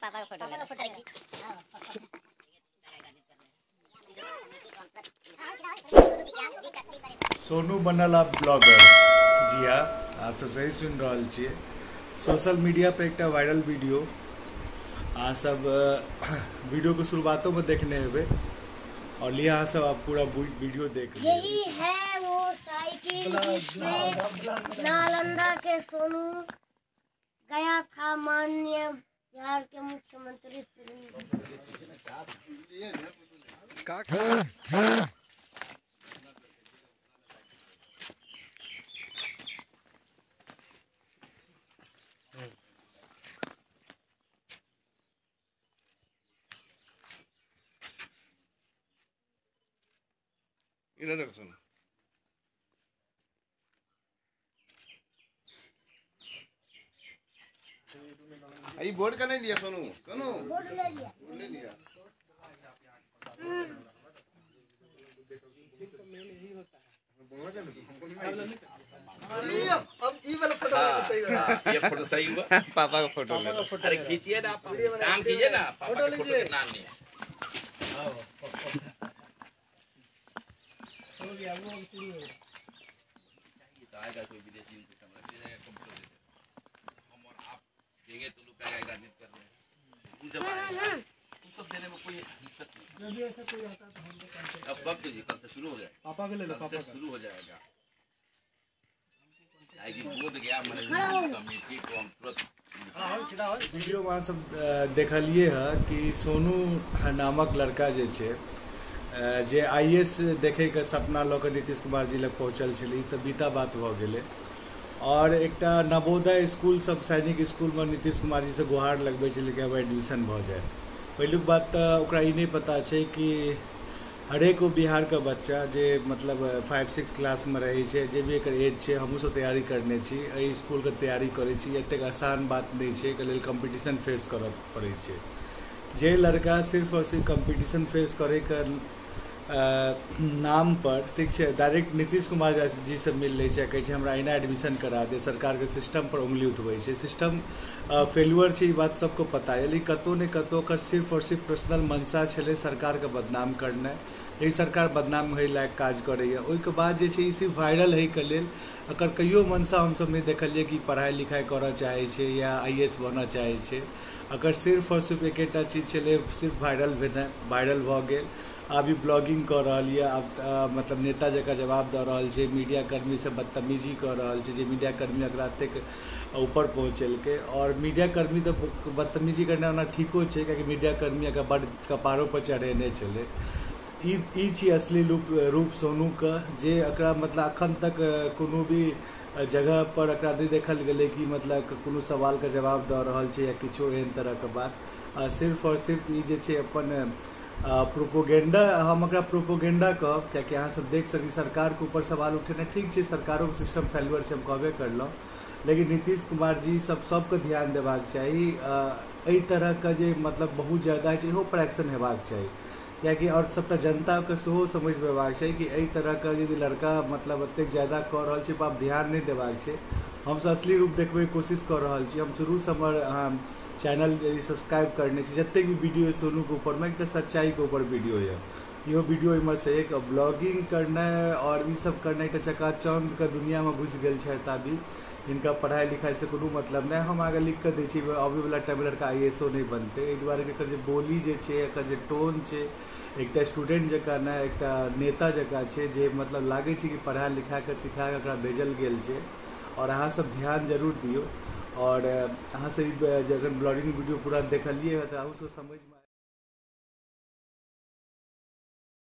पापा का फोटो सोनू बनल अब ब्लॉगर। जी हाँ, आप सब सही सुन रहा छे। सोशल मीडिया पे एक वायरल वीडियो आ सब वीडियो को शुरुआतों में देखने हुए और लिया सब आप पूरा वीडियो देख लीजिए। यही है वो साइकिल जिसमें नालंदा के सोनू गया था माननीय बिहार के मुख्यमंत्री श्री। इधर देखो सोनू, ये बोर्ड का नहीं लिया सोनू? सोनू बोर्ड ले लिया। ले लिया। अब ये वाला फोटो सही ये फोटो सही हुआ। पापा का फोटो ले लो। अरे खींचिए ना, काम कीजिए ना। फोटो लीजिए। नाम नहीं है। आएगा कोई विदेशी इनको कैमरा दे देगा, कंप्यूटर दे देगा। हम और आप देंगे तो लोग कहेगा राजनीति कर रहे हैं। जब आएगा उन सब देने में कोई दिक्कत नहीं। जब ऐसा कोई आता तो हम लोग अब कब कीजिए, कल से शुरू हो जाए। पापा के ले लो, पापा का शुरू हो जाएगा। आएगी बोध गया मैनेजमेंट कमेटी को हम तुरंत वीडियो वहाँ सब देखलिए है कि सोनू नामक लड़का जे आईएएस देखे के सपना लऽ के नीतीश कुमार जी लग पहुँचल छली तऽ बीता बात भऽ गेलै और एकटा नवोदय स्कूल सब सैनिक स्कूल में नीतीश कुमार जी से गुहार लगबै छलै कि अब एडमिशन भऽ जाए। पहिलुक बात तऽ ओकरा ई नहि पता छै कि हरेक बिहार के बच्चा जे मतलब 5-6 क्लास में रहे छै, जे भी एकर एज छै, हमहूँ सब तैयारी करने छी, एहि स्कूल के तैयारी करै छी। एतेक आसान बात नहीं छै, एकर लेल कम्पटिशन फेस करऽ पड़ै छै। जे लड़का सिर्फ और सिर्फ कम्पटिशन फेस करे के नाम पर ठीक है डायरेक्ट नीतीश कुमार जी से मिल लै छै, कहै छै हमरा एना एडमिशन करा दे, सरकार के सिस्टम पर उंगली उठबै छै। सिस्टम फेलुअर छै, ई बात सबको पता है, लेकिन कतौ ने कतौ ओकर सिर्फ और सिर्फ पर्सनल मनसा छलै सरकार के बदनाम करनाइ। यही सरकार बदनाम होइ लायक काज करैए। ओहिके बाद जे छै ई सिर्फ वायरल होइके लेल एकर कहियो मनसा हमसब नहीं देखलिए कि पढ़ाई लिखाई करऽ चाहै छै या आईएएस बनऽ चाहै छै। एकर सिर्फ और सिर्फ एकेटा चीज छलै, सिर्फ वायरल भेनाइ। वायरल भऽ गेल, अभी ब्लॉगिंग कर रहा है, अब मतलब नेता जका जवाब दऽ रहल छै, मीडिया कर्मी से बदतमीजी कर रहल छै, जे मीडिया कर्मी एकरा एतेक ऊपर पहुँचेलकै। और मीडिया कर्मी तो बदतमीजी करना ओना ठीको छै, कियाकि मीडिया कर्मी एकरा बड़ कपारों पर चढ़ेने छलै। ई छी असली रूप सोनू का, जे एकरा मतलब अखन तक कोनो भी जगह पर एकरा नहीं देखल गेलै कि मतलब कोनो सवाल के जवाब दऽ रहल छै या किछो एहन तरह के बात। सिर्फ और सिर्फ ई जे छै अपन प्रोपोगेंडा, हम एकरा प्रोपोगेंडा कहब, कियाकि अहाँ सब देख सकी सरकार के ऊपर सवाल उठेना ठीक छै, सरकारों के सिस्टम फेलुअर छै, हम कहबे करलहुँ, लेकिन नीतीश कुमार जी सबके ध्यान देबाक चाही। एहि तरह के जे मतलब बहुत ज्यादा छै इहो पर एक्शन हेबाक चाही, कियाकि और सबटा जनता के सेहो समझ पेबाक चाही कि एहि तरह के यदि लड़का मतलब एतेक ज्यादा कऽ रहल छै पर ध्यान नहीं देबाक छै। हमसब असली रूप देखबै कोशिश कर रहल छी। हम शुरू से हमर चैनल सब्सक्राइब करने छी, जतेक भी वीडियो है सोनू के ऊपर में एक सच्चाई के ऊपर वीडियो है। यो वीडियो इमर से एक ब्लॉगिंग करना और ये सब करना एक चकाचौंध के दुनिया में घुस गए छै। अभी इनका पढ़ाई लिखाई से कोनो मतलब नहीं। हम आगे लिख के दै छी, आबे वाला टाइम लड़का आईएएसओ नहीं बनते। एहि दुआरे एकर जे बोली जे छै, एकर जे टोन छै, एकटा स्टूडेंट जका ना एकटा नेता जका छै, जे मतलब लागे छै कि पढ़ा लिखा के सिखा के एकरा भेजल गेल छै। और अहाँ सब ध्यान जरूर दियो और अहाँ से जखन ब्लॉगिंग वीडियो पूरा देखलिए तो अहूँ सब समझ में